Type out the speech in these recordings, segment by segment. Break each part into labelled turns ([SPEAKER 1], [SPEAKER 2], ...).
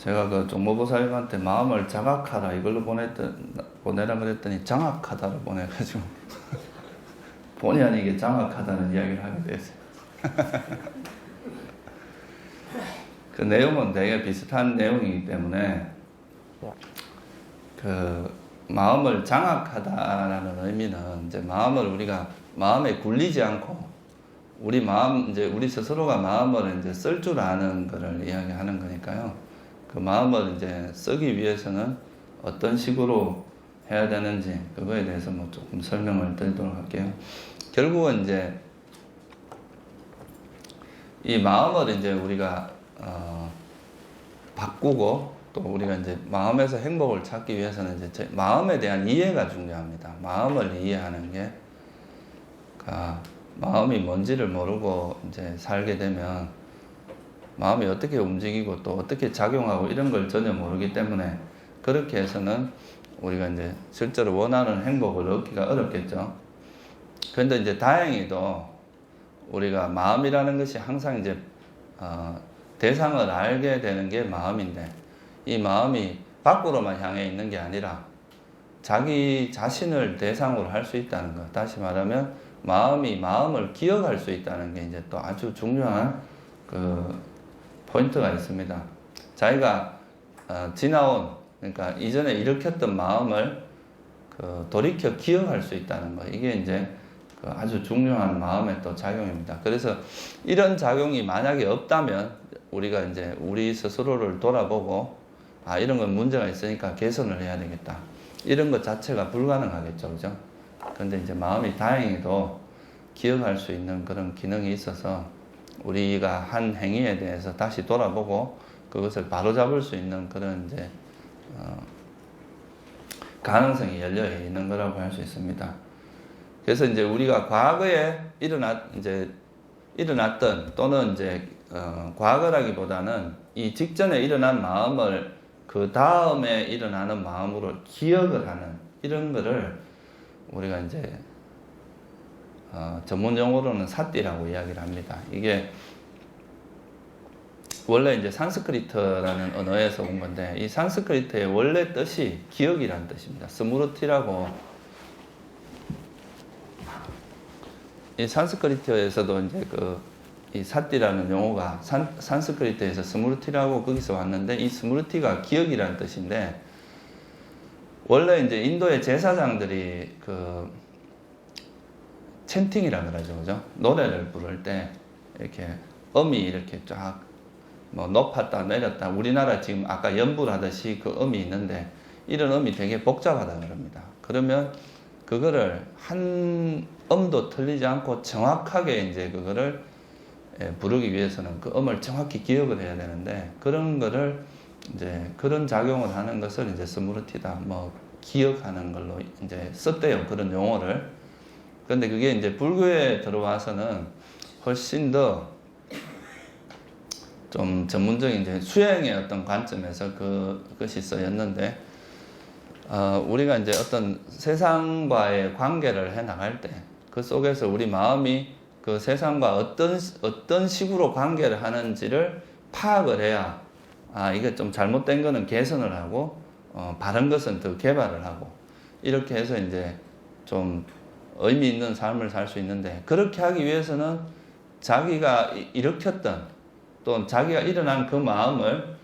[SPEAKER 1] 제가 그 종모보살님한테 마음을 자각하라 이걸로 보내라 그랬더니 장악하다로 보내가지고 본의 아니게 장악하다는 이야기를 하게 됐어요. 그 내용은 되게 비슷한 내용이기 때문에 그 마음을 장악하다라는 의미는 이제 마음을 우리가 마음에 굴리지 않고 우리 마음 이제 우리 스스로가 마음을 이제 쓸 줄 아는 것을 이야기하는 거니까요. 그 마음을 이제 쓰기 위해서는 어떤 식으로 해야 되는지 그거에 대해서 뭐 조금 설명을 드리도록 할게요. 결국은 이제 이 마음을 이제 우리가 바꾸고 또 우리가 이제 마음에서 행복을 찾기 위해서는 이제 마음에 대한 이해가 중요합니다. 마음을 이해하는 게, 그러니까 마음이 뭔지를 모르고 이제 살게 되면 마음이 어떻게 움직이고 또 어떻게 작용하고 이런 걸 전혀 모르기 때문에 그렇게 해서는 우리가 이제 실제로 원하는 행복을 얻기가 어렵겠죠. 그런데 이제 다행히도 우리가 마음이라는 것이 항상 이제 대상을 알게 되는 게 마음인데 이 마음이 밖으로만 향해 있는 게 아니라 자기 자신을 대상으로 할 수 있다는 것. 다시 말하면 마음이 마음을 기억할 수 있다는 게 이제 또 아주 중요한 그 포인트가 있습니다. 자기가 지나온 그러니까 이전에 일으켰던 마음을 그 돌이켜 기억할 수 있다는 거. 이게 이제 그 아주 중요한 마음의 또 작용입니다. 그래서 이런 작용이 만약에 없다면 우리가 이제 우리 스스로를 돌아보고 이런 건 문제가 있으니까 개선을 해야 되겠다. 이런 것 자체가 불가능하겠죠. 그죠? 근데 이제 마음이 다행히도 기억할 수 있는 그런 기능이 있어서 우리가 한 행위에 대해서 다시 돌아보고 그것을 바로잡을 수 있는 그런 이제 가능성이 열려 있는 거라고 할 수 있습니다. 그래서 이제 우리가 과거에 일어났던 또는 이제 과거라기보다는 이 직전에 일어난 마음을 그 다음에 일어나는 마음으로 기억을 하는 이런 거를 우리가 이제 전문 용어로는 사띠라고 이야기를 합니다. 이게 원래 이제 산스크리트라는 언어에서 온 건데 이 산스크리트의 원래 뜻이 기억이라는 뜻입니다. 스무르티라고 이 산스크리트에서도 이제 이 사띠라는 용어가 산스크리트에서 스무르티라고 거기서 왔는데 이 스무르티가 기억이라는 뜻인데 원래 이제 인도의 제사장들이 그 챈팅이라 그러죠, 그죠? 노래를 부를 때 이렇게 음이 이렇게 쫙 뭐 높았다 내렸다 우리나라 지금 아까 연부를 하듯이 그 음이 있는데 이런 음이 되게 복잡하다 그럽니다. 그러면 그거를 한 음도 틀리지 않고 정확하게 이제 그거를 부르기 위해서는 그 음을 정확히 기억을 해야 되는데 그런 거를 이제 그런 작용을 하는 것을 이제 스무르티다 뭐 기억하는 걸로 이제 썼대요. 그런 용어를. 그런데 그게 이제 불교에 들어와서는 훨씬 더 좀 전문적인 이제 수행의 어떤 관점에서 그것이 쓰였는데 우리가 이제 어떤 세상과의 관계를 해 나갈 때 그 속에서 우리 마음이 그 세상과 어떤 식으로 관계를 하는지를 파악을 해야 이게 좀 잘못된 거는 개선을 하고 바른 것은 더 개발을 하고 이렇게 해서 이제 좀 의미 있는 삶을 살 수 있는데 그렇게 하기 위해서는 자기가 일으켰던 또 자기가 일어난 그 마음을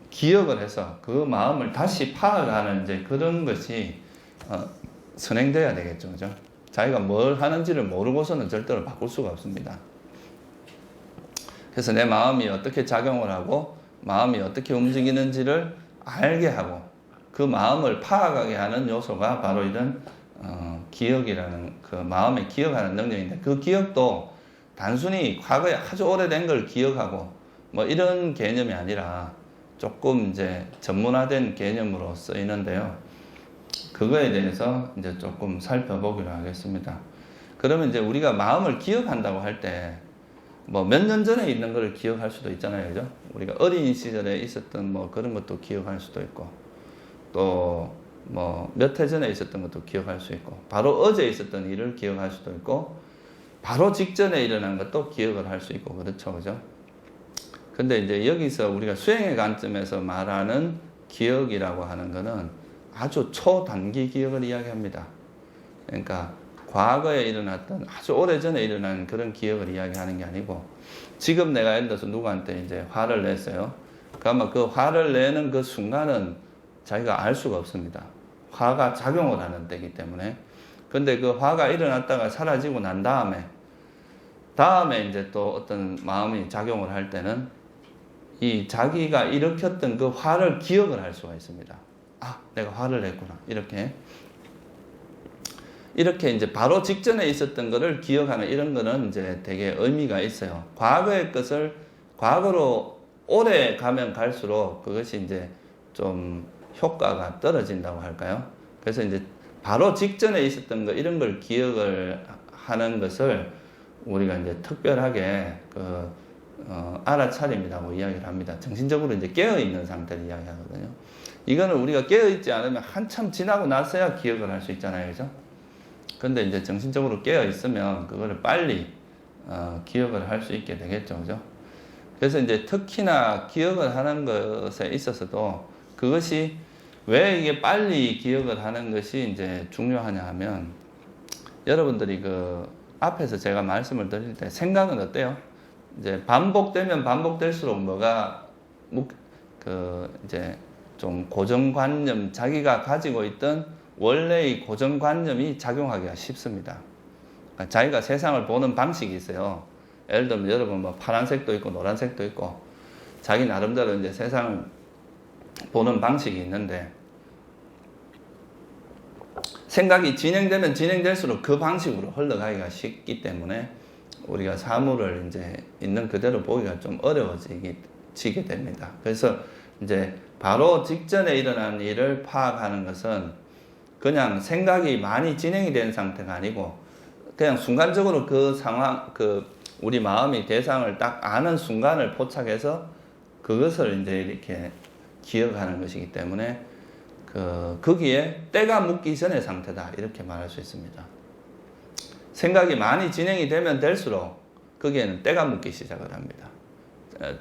[SPEAKER 1] 기억을 해서 그 마음을 다시 파악하는 이제 그런 것이 선행돼야 되겠죠, 그죠? 자기가 뭘 하는지를 모르고서는 절대로 바꿀 수가 없습니다. 그래서 내 마음이 어떻게 작용을 하고 마음이 어떻게 움직이는지를 알게 하고 그 마음을 파악하게 하는 요소가 바로 이런 기억이라는 그 마음의 기억하는 능력인데 그 기억도 단순히 과거에 아주 오래된 걸 기억하고 뭐 이런 개념이 아니라 조금 이제 전문화된 개념으로 쓰이는데요. 그거에 대해서 이제 조금 살펴보기로 하겠습니다. 그러면 이제 우리가 마음을 기억한다고 할 때 뭐 몇 년 전에 있는 걸 기억할 수도 있잖아요, 그죠? 우리가 어린 시절에 있었던 뭐 그런 것도 기억할 수도 있고 또 뭐 몇 해 전에 있었던 것도 기억할 수 있고 바로 어제 있었던 일을 기억할 수도 있고 바로 직전에 일어난 것도 기억을 할 수 있고 그렇죠, 그죠? 근데 이제 여기서 우리가 수행의 관점에서 말하는 기억이라고 하는 거는 아주 초단기 기억을 이야기합니다. 그러니까 과거에 일어났던 아주 오래전에 일어난 그런 기억을 이야기하는 게 아니고, 지금 내가 예를 들어서 누구한테 이제 화를 냈어요. 그러면 그 화를 내는 그 순간은 자기가 알 수가 없습니다. 화가 작용을 하는 때이기 때문에. 근데 그 화가 일어났다가 사라지고 난 다음에 이제 또 어떤 마음이 작용을 할 때는 이 자기가 일으켰던 그 화를 기억을 할 수가 있습니다. 아, 내가 화를 냈구나. 이렇게 이제 바로 직전에 있었던 거를 기억하는 이런 거는 이제 되게 의미가 있어요. 과거의 것을 과거로 오래 가면 갈수록 그것이 이제 좀 효과가 떨어진다고 할까요? 그래서 이제 바로 직전에 있었던 거 이런 걸 기억을 하는 것을 우리가 이제 특별하게 알아차림이라고 이야기를 합니다. 정신적으로 이제 깨어 있는 상태를 이야기하거든요. 이거는 우리가 깨어 있지 않으면 한참 지나고 나서야 기억을 할 수 있잖아요, 그죠? 근데 이제 정신적으로 깨어 있으면 그거를 빨리 기억을 할 수 있게 되겠죠, 그죠? 그래서 이제 특히나 기억을 하는 것에 있어서도 그것이 왜 이게 빨리 기억을 하는 것이 이제 중요하냐 하면, 여러분들이 그 앞에서 제가 말씀을 드릴 때 생각은 어때요? 이제 반복되면 반복될수록 뭐가 이제 좀 고정관념, 자기가 가지고 있던 원래의 고정관념이 작용하기가 쉽습니다. 그러니까 자기가 세상을 보는 방식이 있어요. 예를 들면 여러분 뭐 파란색도 있고 노란색도 있고 자기 나름대로 이제 세상을 보는 방식이 있는데, 생각이 진행되면 진행될수록 그 방식으로 흘러가기가 쉽기 때문에 우리가 사물을 이제 있는 그대로 보기가 좀 어려워지게 됩니다. 그래서 이제 바로 직전에 일어난 일을 파악하는 것은 그냥 생각이 많이 진행이 된 상태가 아니고, 그냥 순간적으로 그 상황, 우리 마음이 대상을 딱 아는 순간을 포착해서 그것을 이제 이렇게 기억하는 것이기 때문에 거기에 때가 묻기 전의 상태다, 이렇게 말할 수 있습니다. 생각이 많이 진행이 되면 될수록 거기에는 때가 묻기 시작을 합니다.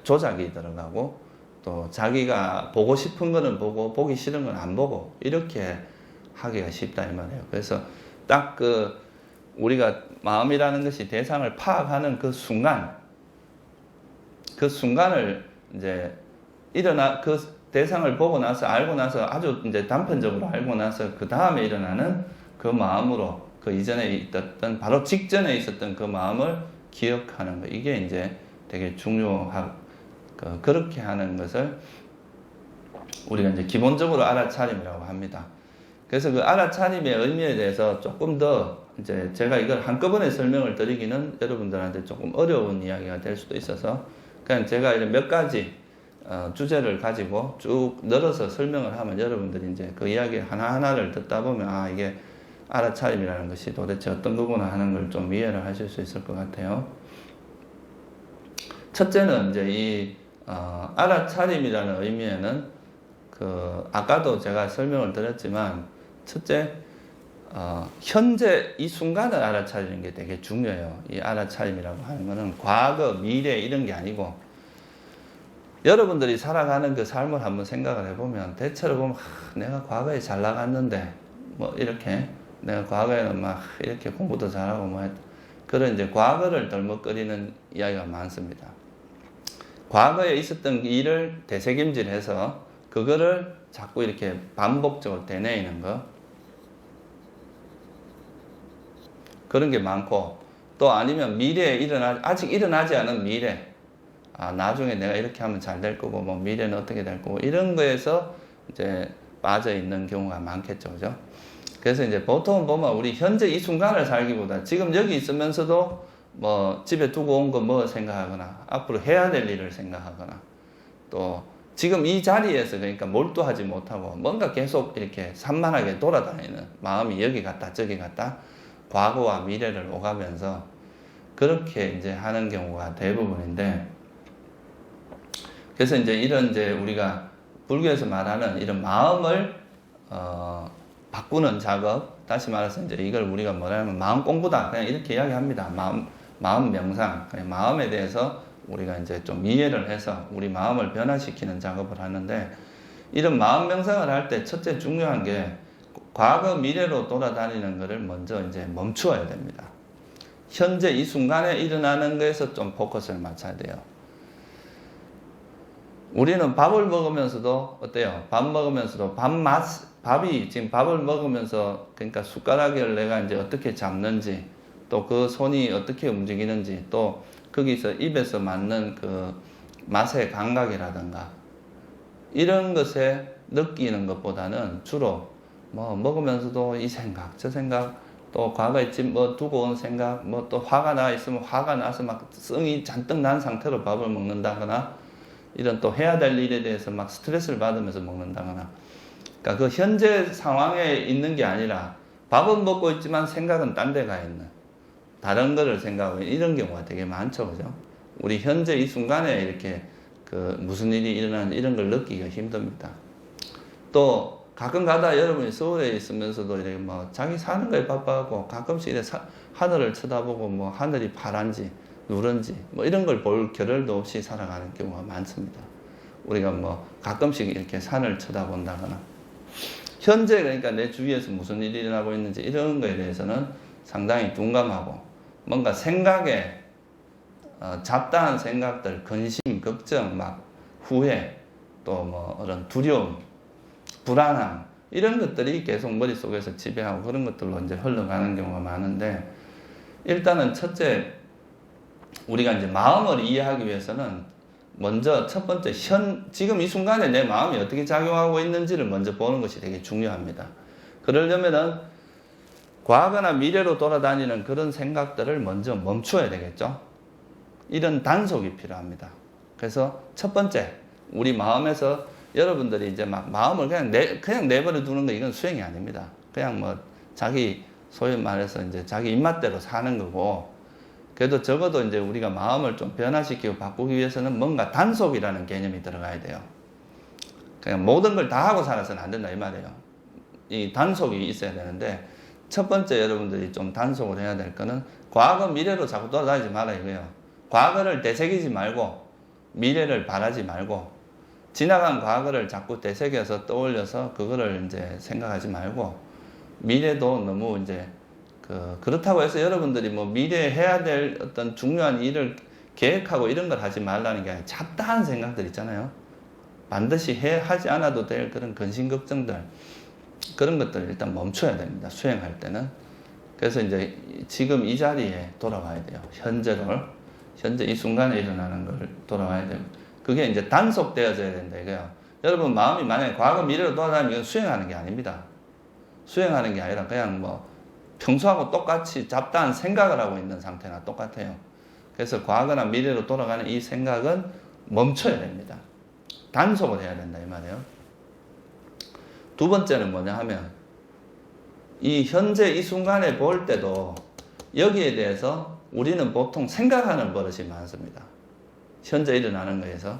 [SPEAKER 1] 조작이 들어가고 또 자기가 보고 싶은 거는 보고 보기 싫은 건 안 보고 이렇게 하기가 쉽다 이 말이에요. 그래서 딱 우리가 마음이라는 것이 대상을 파악하는 그 순간을 이제 그 대상을 보고 나서 알고 나서 아주 이제 단편적으로 알고 나서 그 다음에 일어나는 그 마음으로 그 이전에 있었던 바로 직전에 있었던 그 마음을 기억하는 거, 이게 이제 되게 그렇게 하는 것을 우리가 이제 기본적으로 알아차림이라고 합니다. 그래서 그 알아차림의 의미에 대해서 조금 더 이제 제가 이걸 한꺼번에 설명을 드리기는 여러분들한테 조금 어려운 이야기가 될 수도 있어서 그냥 제가 이런 몇 가지 주제를 가지고 쭉 늘어서 설명을 하면 여러분들이 이제 그 이야기 하나하나를 듣다 보면 이게 알아차림이라는 것이 도대체 어떤 거구나 하는 걸 좀 이해를 하실 수 있을 것 같아요. 첫째는 이제 이 알아차림이라는 의미에는 아까도 제가 설명을 드렸지만, 첫째 현재 이 순간을 알아차리는 게 되게 중요해요. 이 알아차림이라고 하는 거는 과거, 미래 이런 게 아니고, 여러분들이 살아가는 그 삶을 한번 생각을 해보면 대체로 보면 내가 과거에 잘 나갔는데 뭐 이렇게 내가 과거에는 막 이렇게 공부도 잘하고 뭐 그런 이제 과거를 덜먹거리는 이야기가 많습니다. 과거에 있었던 일을 되새김질해서 그거를 자꾸 이렇게 반복적으로 되뇌이는 거, 그런 게 많고, 또 아니면 미래에 아직 일어나지 않은 미래, 나중에 내가 이렇게 하면 잘 될 거고, 뭐 미래는 어떻게 될 거고, 이런 거에서 이제 빠져 있는 경우가 많겠죠, 그죠? 그래서 이제 보통 보면 우리 현재 이 순간을 살기보다 지금 여기 있으면서도 뭐 집에 두고 온 거 뭐 생각하거나, 앞으로 해야 될 일을 생각하거나, 또 지금 이 자리에서 그러니까 몰두하지 못하고 뭔가 계속 이렇게 산만하게 돌아다니는 마음이 여기 갔다 저기 갔다 과거와 미래를 오가면서 그렇게 이제 하는 경우가 대부분인데, 그래서 이제 우리가 불교에서 말하는 이런 마음을 바꾸는 작업, 다시 말해서 이제 이걸 우리가 뭐라면 마음 공부다, 그냥 이렇게 이야기합니다. 마음 명상, 그냥 마음에 대해서 우리가 이제 좀 이해를 해서 우리 마음을 변화시키는 작업을 하는데, 이런 마음 명상을 할 때 첫째 중요한 게 과거 미래로 돌아다니는 것을 먼저 이제 멈추어야 됩니다. 현재 이 순간에 일어나는 것에서 좀 포커스를 맞춰야 돼요. 우리는 밥을 먹으면서도 어때요? 밥 먹으면서도 밥이 지금 밥을 먹으면서, 그러니까 숟가락을 내가 이제 어떻게 잡는지, 또 그 손이 어떻게 움직이는지, 또 거기서 입에서 맞는 그 맛의 감각이라든가 이런 것에 느끼는 것보다는 주로 뭐 먹으면서도 이 생각 저 생각, 또 과거에 뭐 두고 온 생각, 뭐 또 화가 나 있으면 화가 나서 막 성이 잔뜩 난 상태로 밥을 먹는다거나, 이런 또 해야 될 일에 대해서 막 스트레스를 받으면서 먹는다거나, 그러니까 그 현재 상황에 있는 게 아니라 밥은 먹고 있지만 생각은 딴 데 가 있는, 다른 거를 생각하고 이런 경우가 되게 많죠, 그죠? 우리 현재 이 순간에 이렇게 그 무슨 일이 일어나는지 이런 걸 느끼기가 힘듭니다. 또 가끔 가다 여러분이 서울에 있으면서도 이렇게 뭐 자기 사는 거에 바빠갖고 가끔씩 이렇게 하늘을 쳐다보고 뭐 하늘이 파란지 누런지 뭐 이런 걸 볼 겨를도 없이 살아가는 경우가 많습니다. 우리가 뭐 가끔씩 이렇게 산을 쳐다본다거나, 현재 그러니까 내 주위에서 무슨 일이 일어나고 있는지 이런 거에 대해서는 상당히 둔감하고, 뭔가 생각에 잡다한 생각들, 근심, 걱정, 막 후회, 또 뭐 이런 두려움, 불안함 이런 것들이 계속 머릿속에서 지배하고 그런 것들로 이제 흘러가는 경우가 많은데, 일단은 첫째 우리가 이제 마음을 이해하기 위해서는 먼저 첫 번째 지금 이 순간에 내 마음이 어떻게 작용하고 있는지를 먼저 보는 것이 되게 중요합니다. 그러려면은 과거나 미래로 돌아다니는 그런 생각들을 먼저 멈춰야 되겠죠. 이런 단속이 필요합니다. 그래서 첫 번째 우리 마음에서 여러분들이 이제 막 마음을 그냥 내버려 두는 거, 이건 수행이 아닙니다. 그냥 뭐 자기 소위 말해서 이제 자기 입맛대로 사는 거고, 그래도 적어도 이제 우리가 마음을 좀 변화시키고 바꾸기 위해서는 뭔가 단속이라는 개념이 들어가야 돼요. 그냥 모든 걸 다 하고 살아서는 안 된다 이 말이에요. 이 단속이 있어야 되는데, 첫 번째 여러분들이 좀 단속을 해야 될 거는 과거 미래로 자꾸 돌아다니지 말아요 이거예요. 과거를 되새기지 말고 미래를 바라지 말고, 지나간 과거를 자꾸 되새겨서 떠올려서 그거를 이제 생각하지 말고, 미래도 너무 이제 그렇다고 해서 여러분들이 뭐 미래에 해야 될 어떤 중요한 일을 계획하고 이런 걸 하지 말라는 게 아니라, 잡다한 생각들 있잖아요. 반드시 하지 않아도 될 그런 근심 걱정들, 그런 것들을 일단 멈춰야 됩니다, 수행할 때는. 그래서 이제 지금 이 자리에 돌아와야 돼요. 현재 이 순간에 일어나는 걸 돌아와야 돼요. 그게 이제 단속되어져야 된다 이거예요. 여러분 마음이 만약에 과거 미래로 돌아다니면 수행하는 게 아닙니다. 수행하는 게 아니라 그냥 뭐 평소하고 똑같이 잡다한 생각을 하고 있는 상태나 똑같아요. 그래서 과거나 미래로 돌아가는 이 생각은 멈춰야 됩니다. 단속을 해야 된다 이 말이에요. 두 번째는 뭐냐 하면, 이 현재 이 순간에 볼 때도 여기에 대해서 우리는 보통 생각하는 버릇이 많습니다. 현재 일어나는 거에서.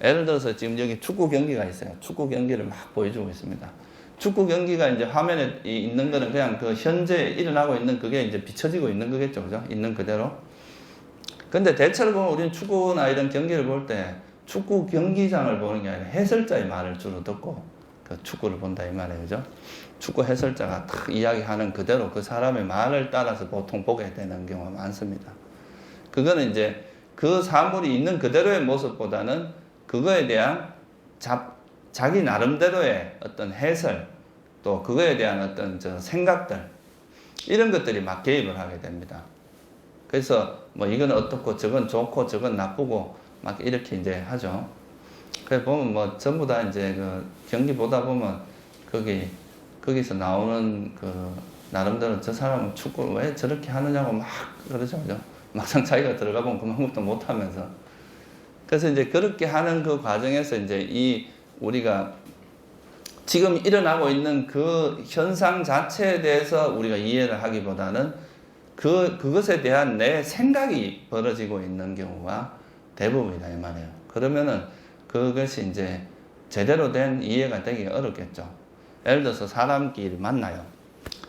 [SPEAKER 1] 예를 들어서 지금 여기 축구 경기가 있어요. 축구 경기를 막 보여주고 있습니다. 축구 경기가 이제 화면에 있는 거는 그냥 그 현재 일어나고 있는 그게 이제 비춰지고 있는 거겠죠. 그죠? 있는 그대로. 근데 대체로 보면 우리는 축구나 이런 경기를 볼 때 축구 경기장을 보는 게 아니라 해설자의 말을 주로 듣고 그 축구를 본다 이 말이에요. 그죠? 축구 해설자가 딱 이야기하는 그대로 그 사람의 말을 따라서 보통 보게 되는 경우가 많습니다. 그거는 이제 그 사물이 있는 그대로의 모습보다는 그거에 대한 자기 나름대로의 어떤 해설, 또 그거에 대한 어떤 생각들, 이런 것들이 막 개입을 하게 됩니다. 그래서 뭐 이건 어떻고 저건 좋고 저건 나쁘고 막 이렇게 이제 하죠. 그래서 보면 뭐 전부 다 이제 그 경기 보다 보면 거기서 나오는 그 나름대로 저 사람은 축구를 왜 저렇게 하느냐고 막 그러죠. 그죠? 막상 자기가 들어가 보면 그만큼도 못 하면서. 그래서 이제 그렇게 하는 그 과정에서 이제 우리가 지금 일어나고 있는 그 현상 자체에 대해서 우리가 이해를 하기보다는 그것에 대한 내 생각이 벌어지고 있는 경우가 대부분이다 이 말이에요. 그러면은 그것이 이제 제대로 된 이해가 되기 어렵겠죠. 예를 들어서 사람끼리 만나요.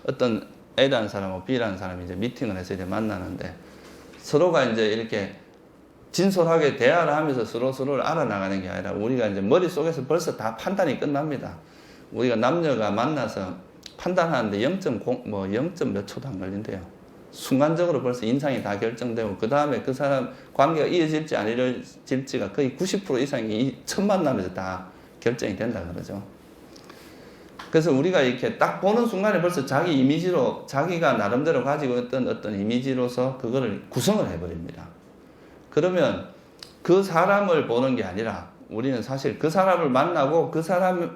[SPEAKER 1] 어떤 A라는 사람하고 B라는 사람이 이제 미팅을 해서 이제 만나는데, 서로가 이제 이렇게 진솔하게 대화를 하면서 서로를 알아나가는 게 아니라 우리가 이제 머릿속에서 벌써 다 판단이 끝납니다. 우리가 남녀가 만나서 판단하는데 0. 몇 초도 안 걸린대요. 순간적으로 벌써 인상이 다 결정되고 그 다음에 그 사람 관계가 이어질지 안 이어질지가 거의 90% 이상이 첫 만남에서 다 결정이 된다 그러죠. 그래서 우리가 이렇게 딱 보는 순간에 벌써 자기 이미지로 자기가 나름대로 가지고 있던 어떤 이미지로서 그거를 구성을 해버립니다. 그러면 그 사람을 보는 게 아니라 우리는 사실 그 사람을 만나고 그 사람을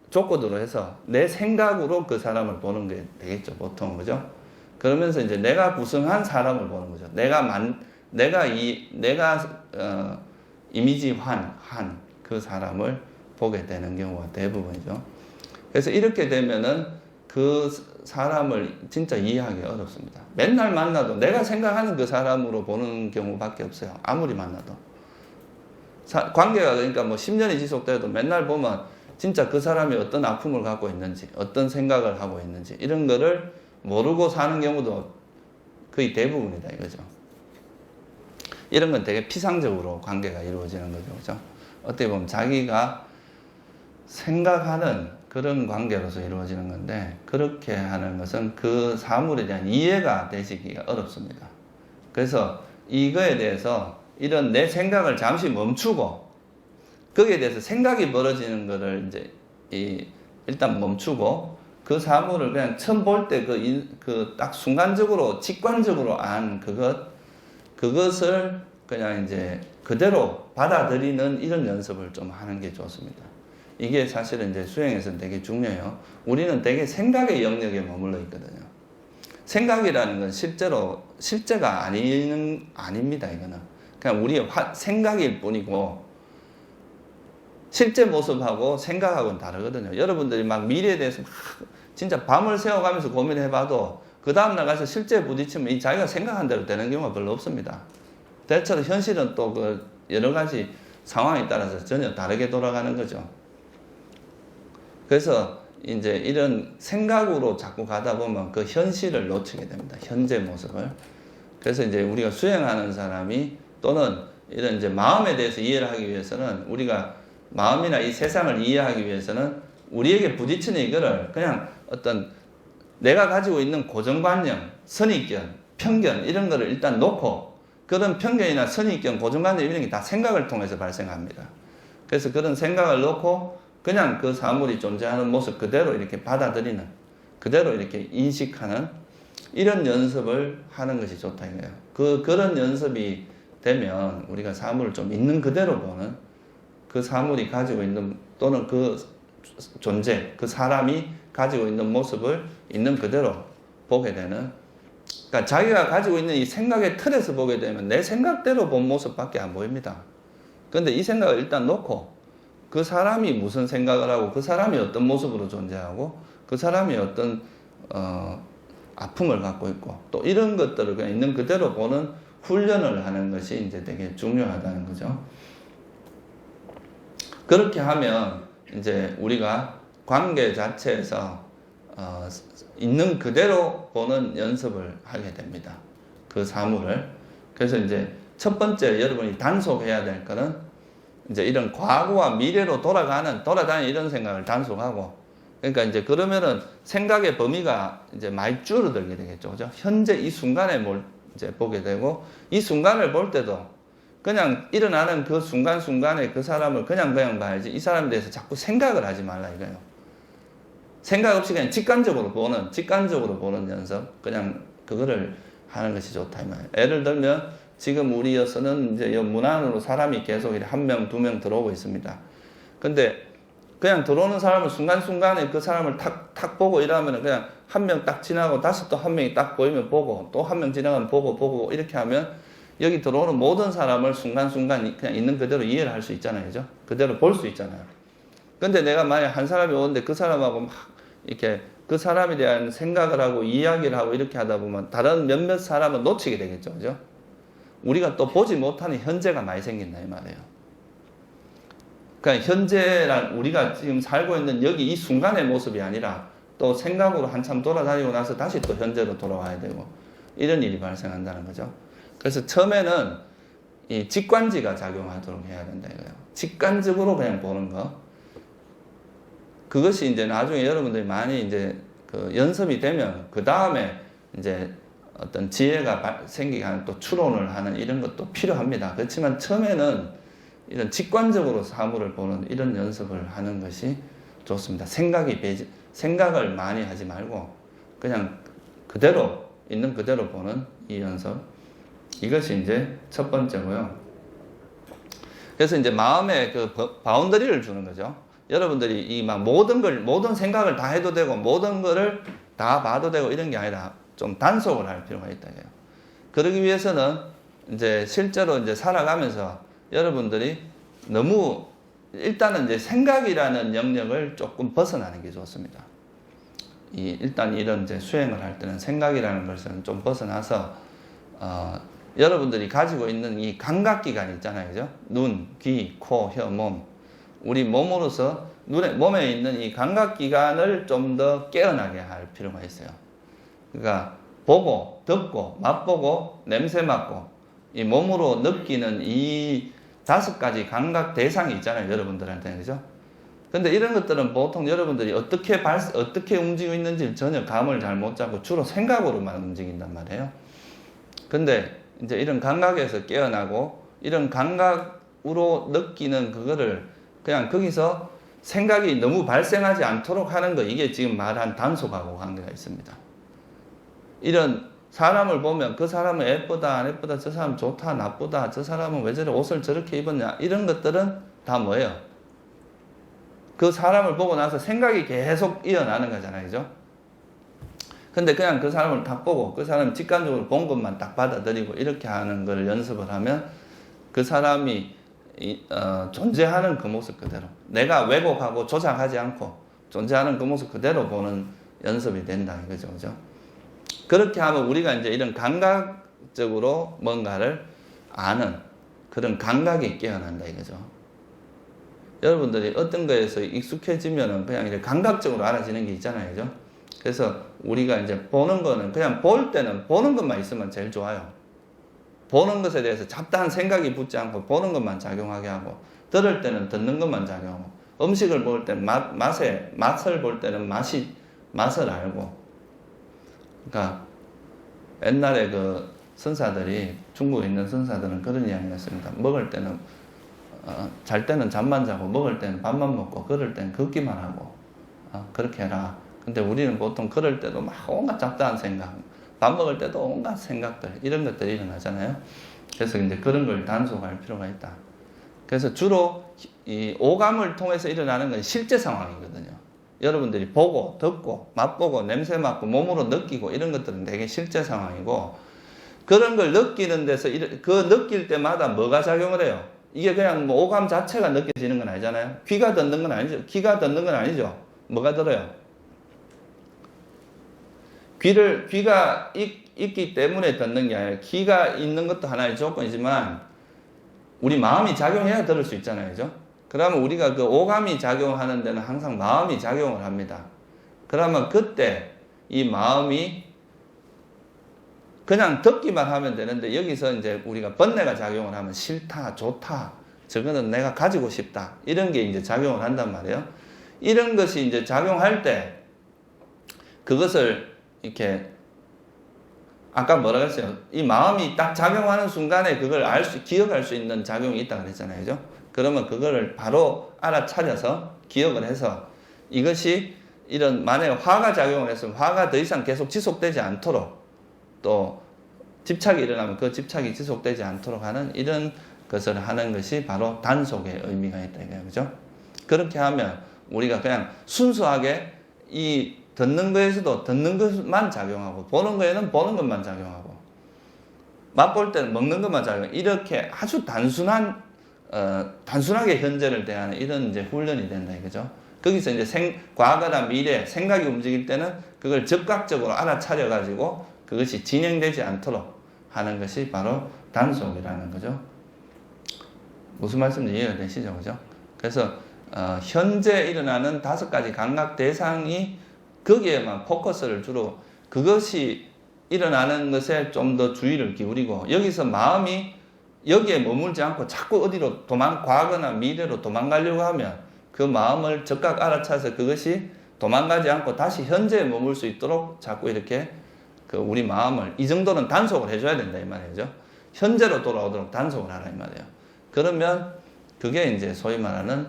[SPEAKER 1] 조건으로 해서 내 생각으로 그 사람을 보는 게 되겠죠, 보통. 그죠? 그러면서 이제 내가 구성한 사람을 보는 거죠. 내가 이미지한 그 사람을 보게 되는 경우가 대부분이죠. 그래서 이렇게 되면은 그 사람을 진짜 이해하기 어렵습니다. 맨날 만나도 내가 생각하는 그 사람으로 보는 경우밖에 없어요. 아무리 만나도. 관계가 그러니까 뭐 10년이 지속돼도 맨날 보면 진짜 그 사람이 어떤 아픔을 갖고 있는지, 어떤 생각을 하고 있는지, 이런 거를 모르고 사는 경우도 거의 대부분이다 이거죠. 이런 건 되게 피상적으로 관계가 이루어지는 거죠. 그죠? 어떻게 보면 자기가 생각하는 그런 관계로서 이루어지는 건데, 그렇게 하는 것은 그 사물에 대한 이해가 되시기가 어렵습니다. 그래서 이거에 대해서 이런 내 생각을 잠시 멈추고, 거기에 대해서 생각이 벌어지는 거를 이제 일단 멈추고, 그 사물을 그냥 처음 볼 때 그 딱 순간적으로 직관적으로 그것을 그냥 이제 그대로 받아들이는 이런 연습을 좀 하는 게 좋습니다. 이게 사실은 이제 수행에서는 되게 중요해요. 우리는 되게 생각의 영역에 머물러 있거든요. 생각이라는 건 실제가 아닙니다. 이거는 그냥 우리의 생각일 뿐이고, 실제 모습하고 생각하고는 다르거든요. 여러분들이 막 미래에 대해서 막 진짜 밤을 새워가면서 고민해봐도 그 다음날 가서 실제 부딪히면 자기가 생각한 대로 되는 경우가 별로 없습니다. 대체로 현실은 또 그 여러 가지 상황에 따라서 전혀 다르게 돌아가는 거죠. 그래서 이제 이런 생각으로 자꾸 가다 보면 그 현실을 놓치게 됩니다. 현재 모습을. 그래서 이제 우리가 수행하는 사람이 또는 이런 이제 마음에 대해서 이해를 하기 위해서는, 우리가 마음이나 이 세상을 이해하기 위해서는 우리에게 부딪히는 이거를 그냥 어떤 내가 가지고 있는 고정관념, 선입견, 편견 이런 거를 일단 놓고, 그런 편견이나 선입견, 고정관념 이런 게 다 생각을 통해서 발생합니다. 그래서 그런 생각을 놓고 그냥 그 사물이 존재하는 모습 그대로 이렇게 받아들이는, 그대로 이렇게 인식하는 이런 연습을 하는 것이 좋다 이거예요. 그런 연습이 되면 우리가 사물을 좀 있는 그대로 보는, 그 사물이 가지고 있는 또는 그 존재, 그 사람이 가지고 있는 모습을 있는 그대로 보게 되는, 그러니까 자기가 가지고 있는 이 생각의 틀에서 보게 되면 내 생각대로 본 모습밖에 안 보입니다. 그런데 이 생각을 일단 놓고 그 사람이 무슨 생각을 하고, 그 사람이 어떤 모습으로 존재하고, 그 사람이 어떤 아픔을 갖고 있고, 또 이런 것들을 그냥 있는 그대로 보는 훈련을 하는 것이 이제 되게 중요하다는 거죠. 그렇게 하면 이제 우리가 관계 자체에서 있는 그대로 보는 연습을 하게 됩니다. 그 사물을. 그래서 이제 첫 번째 여러분이 단속해야 될 거는 이제 이런 과거와 미래로 돌아다니는 이런 생각을 단속하고, 그러니까 이제 그러면은 생각의 범위가 이제 많이 줄어들게 되겠죠. 그죠? 현재 이 순간에 뭘 이제 보게 되고, 이 순간을 볼 때도 그냥 일어나는 그 순간순간에 그 사람을 그냥 봐야지, 이 사람에 대해서 자꾸 생각을 하지 말라 이거예요. 생각 없이 그냥 직관적으로 보는 연습, 그냥 그거를 하는 것이 좋다 이 말이에요. 예를 들면 지금 우리여서는 이제 문 안으로 사람이 계속 한 명, 두 명 들어오고 있습니다. 근데 그냥 들어오는 사람을 순간순간에 그 사람을 탁 보고 이러면 그냥 한 명 딱 지나고 다시 또 한 명이 딱 보이면 보고, 또 한 명 지나가면 보고 이렇게 하면 여기 들어오는 모든 사람을 순간순간 그냥 있는 그대로 이해를 할 수 있잖아요. 그죠? 그대로 볼 수 있잖아요. 근데 내가 만약 한 사람이 오는데 그 사람하고 막 이렇게 그 사람에 대한 생각을 하고 이야기를 하고 이렇게 하다 보면 다른 몇몇 사람은 놓치게 되겠죠. 그죠? 우리가 또 보지 못하는 현재가 많이 생긴다 이 말이에요. 그러니까 현재란 우리가 지금 살고 있는 여기 이 순간의 모습이 아니라 또 생각으로 한참 돌아다니고 나서 다시 또 현재로 돌아와야 되고, 이런 일이 발생한다는 거죠. 그래서 처음에는 이 직관지가 작용하도록 해야 된다 이거예요. 직관적으로 그냥 보는 거. 그것이 이제 나중에 여러분들이 많이 이제 그 연습이 되면 그 다음에 이제 어떤 지혜가 생기게 하는 또 추론을 하는 이런 것도 필요합니다. 그렇지만 처음에는 이런 직관적으로 사물을 보는 이런 연습을 하는 것이 좋습니다. 생각을 많이 하지 말고 그냥 그대로 있는 그대로 보는 이 연습. 이것이 이제 첫 번째고요. 그래서 이제 마음의 그 바운더리를 주는 거죠. 여러분들이 이 막 모든 생각을 다 해도 되고 모든 거를 다 봐도 되고 이런 게 아니라 좀 단속을 할 필요가 있다. 그러기 위해서는 이제 실제로 이제 살아가면서 여러분들이 너무 일단은 이제 생각이라는 영역을 조금 벗어나는 게 좋습니다. 일단 이런 이제 수행을 할 때는 생각이라는 것은 좀 벗어나서 여러분들이 가지고 있는 이 감각기관 있잖아요, 그죠? 눈, 귀, 코, 혀, 몸. 우리 몸으로서 몸에 있는 이 감각기관을 좀 더 깨어나게 할 필요가 있어요. 그러니까 보고, 듣고, 맛보고, 냄새 맡고, 이 몸으로 느끼는 이 5가지 감각 대상이 있잖아요, 여러분들한테는, 그죠? 근데 이런 것들은 보통 여러분들이 어떻게 움직이고 있는지 전혀 감을 잘 못 잡고 주로 생각으로만 움직인단 말이에요. 근데 이제 이런 감각에서 깨어나고 이런 감각으로 느끼는 그거를 그냥 거기서 생각이 너무 발생하지 않도록 하는 거, 이게 지금 말한 단속하고 관계가 있습니다. 이런 사람을 보면 그 사람은 예쁘다 안 예쁘다, 저 사람 좋다 나쁘다, 저 사람은 왜 저래 옷을 저렇게 입었냐, 이런 것들은 다 뭐예요? 그 사람을 보고 나서 생각이 계속 이어나는 거잖아요, 그죠? 근데 그냥 그 사람을 딱 보고 그 사람이 직관적으로 본 것만 딱 받아들이고 이렇게 하는 걸 연습을 하면 그 사람이 존재하는 그 모습 그대로, 내가 왜곡하고 조작하지 않고 존재하는 그 모습 그대로 보는 연습이 된다 이거죠, 그죠? 그렇게 하면 우리가 이제 이런 감각적으로 뭔가를 아는 그런 감각이 깨어난다 이거죠. 여러분들이 어떤 거에서 익숙해지면은 그냥 이제 감각적으로 알아지는 게 있잖아요, 그죠? 그래서 우리가 이제 보는 거는 그냥 볼 때는 보는 것만 있으면 제일 좋아요. 보는 것에 대해서 잡다한 생각이 붙지 않고 보는 것만 작용하게 하고, 들을 때는 듣는 것만 작용하고, 음식을 볼 때는 맛을 볼 때는 맛을 알고. 그러니까 옛날에 그 선사들이, 중국에 있는 선사들은 그런 이야기를 했습니다. 먹을 때는 잘 때는 잠만 자고, 먹을 때는 밥만 먹고, 걸을 때는 걷기만 하고, 그렇게 해라. 근데 우리는 보통 걸을 때도 막 온갖 잡다한 생각, 밥 먹을 때도 온갖 생각들, 이런 것들이 일어나잖아요. 그래서 이제 그런 걸 단속할 필요가 있다. 그래서 주로 이 오감을 통해서 일어나는 건 실제 상황이거든요. 여러분들이 보고, 듣고, 맛보고, 냄새 맡고, 몸으로 느끼고, 이런 것들은 되게 실제 상황이고, 그런 걸 느끼는 데서, 그 느낄 때마다 뭐가 작용을 해요? 이게 그냥 뭐 오감 자체가 느껴지는 건 아니잖아요. 귀가 듣는 건 아니죠. 귀가 듣는 건 아니죠. 뭐가 들어요? 귀가 있기 때문에 듣는 게 아니라, 귀가 있는 것도 하나의 조건이지만 우리 마음이 작용해야 들을 수 있잖아요, 그죠? 그러면 우리가 그 오감이 작용하는 데는 항상 마음이 작용을 합니다. 그러면 그때 이 마음이 그냥 듣기만 하면 되는데, 여기서 이제 우리가 번뇌가 작용을 하면 싫다, 좋다, 저거는 내가 가지고 싶다, 이런 게 이제 작용을 한단 말이에요. 이런 것이 이제 작용할 때 그것을 이렇게, 아까 뭐라고 했어요? 이 마음이 딱 작용하는 순간에 그걸 기억할 수 있는 작용이 있다고 그랬잖아요, 그죠? 그러면 그거를 바로 알아차려서 기억을 해서, 이것이 이런, 만약에 화가 작용을 했으면 화가 더 이상 계속 지속되지 않도록, 또 집착이 일어나면 그 집착이 지속되지 않도록 하는 이런 것을 하는 것이 바로 단속의 의미가 있다 이거예요, 그죠? 그렇게 하면 우리가 그냥 순수하게 이 듣는 거에서도 듣는 것만 작용하고, 보는 거에는 보는 것만 작용하고, 맛볼 때는 먹는 것만 작용하고, 이렇게 아주 단순하게 현재를 대하는 이런 이제 훈련이 된다 이거죠. 거기서 이제 과거나 미래, 생각이 움직일 때는 그걸 즉각적으로 알아차려 가지고 그것이 진행되지 않도록 하는 것이 바로 단속이라는 거죠. 무슨 말씀인지 이해가 되시죠, 그죠? 그래서 현재 일어나는 5가지 감각 대상이 거기에만 포커스를 주로, 그것이 일어나는 것에 좀 더 주의를 기울이고 여기서 마음이 여기에 머물지 않고 자꾸 어디로 과거나 미래로 도망가려고 하면 그 마음을 즉각 알아차서 그것이 도망가지 않고 다시 현재에 머물 수 있도록 자꾸 이렇게 그 우리 마음을 이 정도는 단속을 해줘야 된다 이 말이죠. 현재로 돌아오도록 단속을 하라 이 말이에요. 그러면 그게 이제 소위 말하는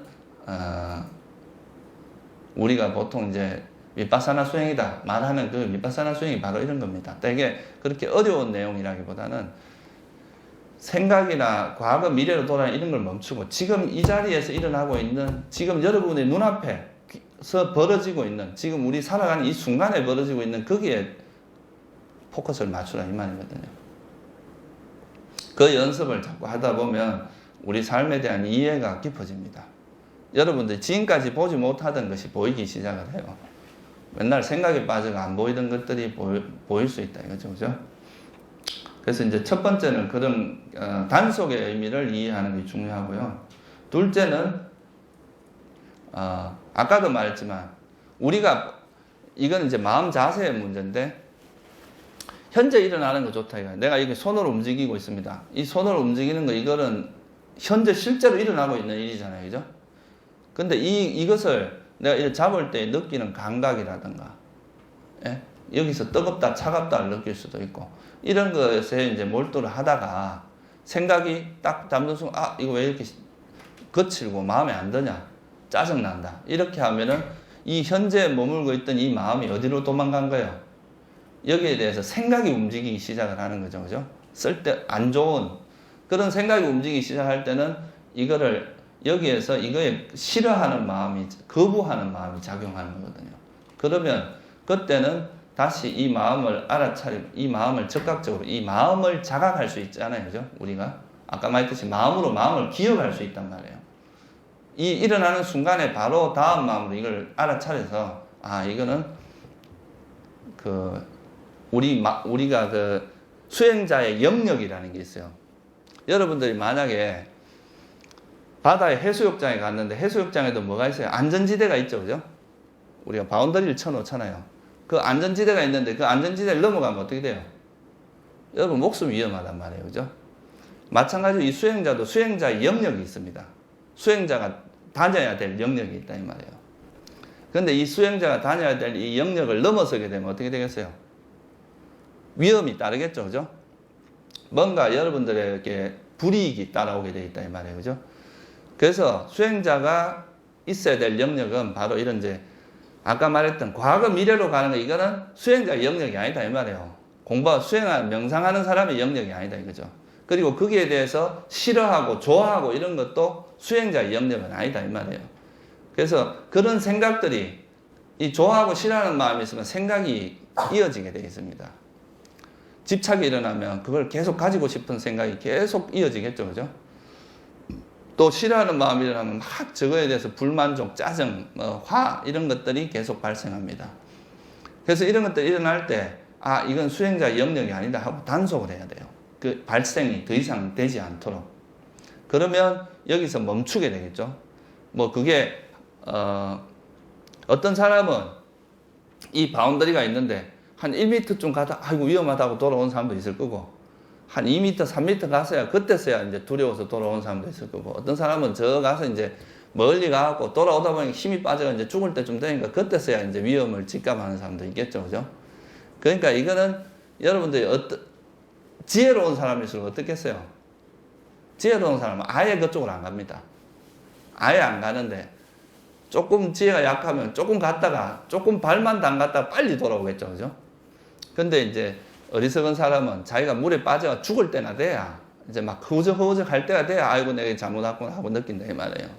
[SPEAKER 1] 우리가 보통 이제 위파사나 수행이다 말하는 그 위파사나 수행이 바로 이런 겁니다. 되게 그렇게 어려운 내용이라기보다는 생각이나 과거 미래로 돌아가는 이런 걸 멈추고 지금 이 자리에서 일어나고 있는 지금 여러분의 눈앞에서 벌어지고 있는 지금 우리 살아가는 이 순간에 벌어지고 있는 거기에 포커스를 맞추라 이 말이거든요. 그 연습을 자꾸 하다 보면 우리 삶에 대한 이해가 깊어집니다. 여러분들 지금까지 보지 못하던 것이 보이기 시작을 해요. 맨날 생각에 빠져가 안 보이던 것들이 보일 수 있다 이거죠, 그죠? 그래서 이제 첫 번째는 그런 단속의 의미를 이해하는 게 중요하고요. 둘째는 아까도 말했지만 우리가 이건 이제 마음 자세의 문제인데 현재 일어나는 거 좋다 이거야. 내가 이게 손으로 움직이고 있습니다. 이 손으로 움직이는 거 이거는 현재 실제로 일어나고 있는 일이잖아요, 그죠? 근데 이것을 내가 이렇게 잡을 때 느끼는 감각이라든가, 예? 여기서 뜨겁다, 차갑다를 느낄 수도 있고, 이런 것에 이제 몰두를 하다가 생각이 딱 잡는 순간, 이거 왜 이렇게 거칠고 마음에 안 드냐? 짜증난다. 이렇게 하면은 이 현재에 머물고 있던 이 마음이 어디로 도망간 거예요? 여기에 대해서 생각이 움직이기 시작을 하는 거죠, 그죠? 쓸 때 안 좋은 그런 생각이 움직이기 시작할 때는 이거를 여기에서 이거에 싫어하는 마음이, 거부하는 마음이 작용하는 거거든요. 그러면 그때는 다시 이 마음을 알아차리고, 이 마음을 적극적으로, 이 마음을 자각할 수 있잖아요. 그죠? 우리가. 아까 말했듯이 마음으로 마음을 기억할 수 있단 말이에요. 이 일어나는 순간에 바로 다음 마음으로 이걸 알아차려서, 이거는 우리가 그 수행자의 영역이라는 게 있어요. 여러분들이 만약에 바다에 해수욕장에 갔는데 해수욕장에도 뭐가 있어요? 안전지대가 있죠, 그죠? 우리가 바운더리를 쳐놓잖아요. 그 안전지대가 있는데 그 안전지대를 넘어가면 어떻게 돼요? 여러분 목숨이 위험하단 말이에요, 그죠? 마찬가지로 이 수행자도 수행자의 영역이 있습니다. 수행자가 다녀야 될 영역이 있다 이 말이에요. 그런데 이 수행자가 다녀야 될 이 영역을 넘어서게 되면 어떻게 되겠어요? 위험이 따르겠죠, 그죠? 뭔가 여러분들에게 불이익이 따라오게 돼 있다 이 말이에요, 그죠? 그래서 수행자가 있어야 될 영역은 바로 이런 이제 아까 말했던 과거 미래로 가는 거 이거는 수행자의 영역이 아니다 이 말이에요. 수행하는 명상하는 사람의 영역이 아니다 이거죠. 그리고 거기에 대해서 싫어하고 좋아하고 이런 것도 수행자의 영역은 아니다 이 말이에요. 그래서 그런 생각들이 이 좋아하고 싫어하는 마음이 있으면 생각이 이어지게 되어 있습니다. 집착이 일어나면 그걸 계속 가지고 싶은 생각이 계속 이어지겠죠, 그죠? 또 싫어하는 마음이 일어나면 막 저거에 대해서 불만족, 짜증, 화 이런 것들이 계속 발생합니다. 그래서 이런 것들이 일어날 때 이건 수행자의 영역이 아니다 하고 단속을 해야 돼요. 그 발생이 더 이상 되지 않도록. 그러면 여기서 멈추게 되겠죠. 그게 어떤 사람은 이 바운더리가 있는데 한 1m쯤 가다 아이고 위험하다고 돌아온 사람도 있을 거고 한 2m, 3m 갔어야 그때서야 이제 두려워서 돌아온 사람도 있을 거고 어떤 사람은 저 가서 이제 멀리 가고 돌아오다 보니 힘이 빠져가 이제 죽을 때쯤 되니까 그때서야 이제 위험을 직감하는 사람도 있겠죠, 그죠? 그러니까 이거는 여러분들이 지혜로운 사람일수록 어떻겠어요? 지혜로운 사람은 아예 그쪽으로 안 갑니다. 아예 안 가는데 조금 지혜가 약하면 조금 갔다가 조금 발만 담갔다가 빨리 돌아오겠죠, 그죠? 근데 이제 어리석은 사람은 자기가 물에 빠져 죽을 때나 돼야 이제 막 허우적허우적 할 때가 돼야 아이고 내가 잘못했구나 하고 느낀다 이 말이에요.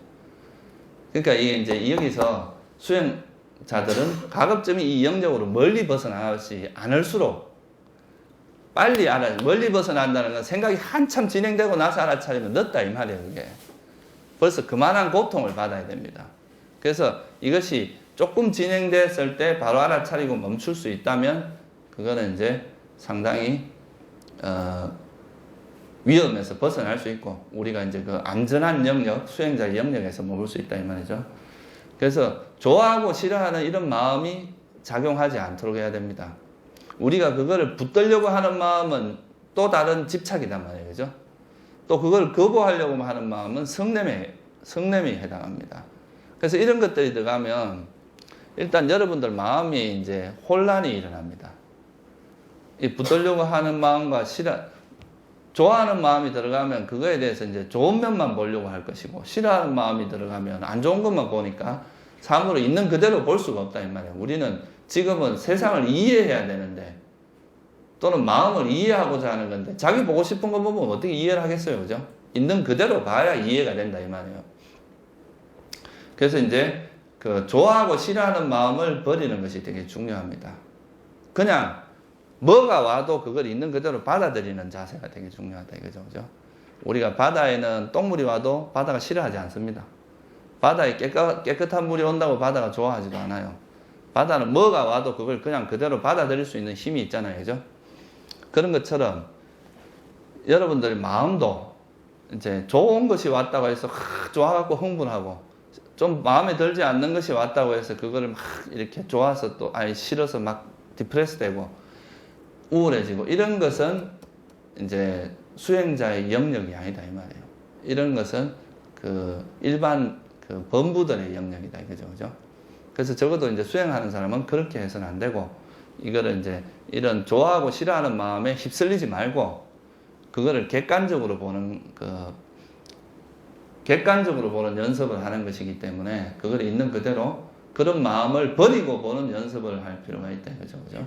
[SPEAKER 1] 그러니까 이게 이제 여기서 수행자들은 가급적 이 영역으로 멀리 벗어나지 않을수록 빨리 멀리 벗어난다는 건 생각이 한참 진행되고 나서 알아차리면 늦다 이 말이에요. 그게 벌써 그만한 고통을 받아야 됩니다. 그래서 이것이 조금 진행됐을 때 바로 알아차리고 멈출 수 있다면 그거는 이제 상당히 위험에서 벗어날 수 있고 우리가 이제 그 안전한 영역, 수행자의 영역에서 머물 수 있다 이 말이죠. 그래서 좋아하고 싫어하는 이런 마음이 작용하지 않도록 해야 됩니다. 우리가 그거를 붙들려고 하는 마음은 또 다른 집착이단 말이에요. 그죠? 또 그걸 거부하려고 하는 마음은 성냄에 해당합니다. 그래서 이런 것들이 들어가면 일단 여러분들 마음이 이제 혼란이 일어납니다. 이 붙들려고 하는 마음과 좋아하는 마음이 들어가면 그거에 대해서 이제 좋은 면만 보려고 할 것이고, 싫어하는 마음이 들어가면 안 좋은 것만 보니까 삶으로 있는 그대로 볼 수가 없다 이 말이에요. 우리는 지금은 세상을 이해해야 되는데, 또는 마음을 이해하고자 하는 건데, 자기 보고 싶은 거 보면 어떻게 이해를 하겠어요, 그죠? 있는 그대로 봐야 이해가 된다 이 말이에요. 그래서 이제 그 좋아하고 싫어하는 마음을 버리는 것이 되게 중요합니다. 그냥 뭐가 와도 그걸 있는 그대로 받아들이는 자세가 되게 중요하다 이거죠, 그죠? 우리가 바다에는 똥물이 와도 바다가 싫어하지 않습니다. 바다에 깨끗한 물이 온다고 바다가 좋아하지도 않아요. 바다는 뭐가 와도 그걸 그냥 그대로 받아들일 수 있는 힘이 있잖아요, 그죠? 그런 것처럼 여러분들의 마음도 이제 좋은 것이 왔다고 해서 좋아갖고 흥분하고, 좀 마음에 들지 않는 것이 왔다고 해서 그거를 막 이렇게 좋아서 또 싫어서 막 디프레스 되고 우울해지고, 이런 것은 이제 수행자의 영역이 아니다 이 말이에요. 이런 것은 그 일반 그 범부들의 영역이다 이거죠, 그죠? 그래서 적어도 이제 수행하는 사람은 그렇게 해서는 안 되고, 이거를 이제 이런 좋아하고 싫어하는 마음에 휩쓸리지 말고, 그거를 객관적으로 보는 연습을 하는 것이기 때문에, 그걸 있는 그대로 그런 마음을 버리고 보는 연습을 할 필요가 있다 이거죠, 그죠?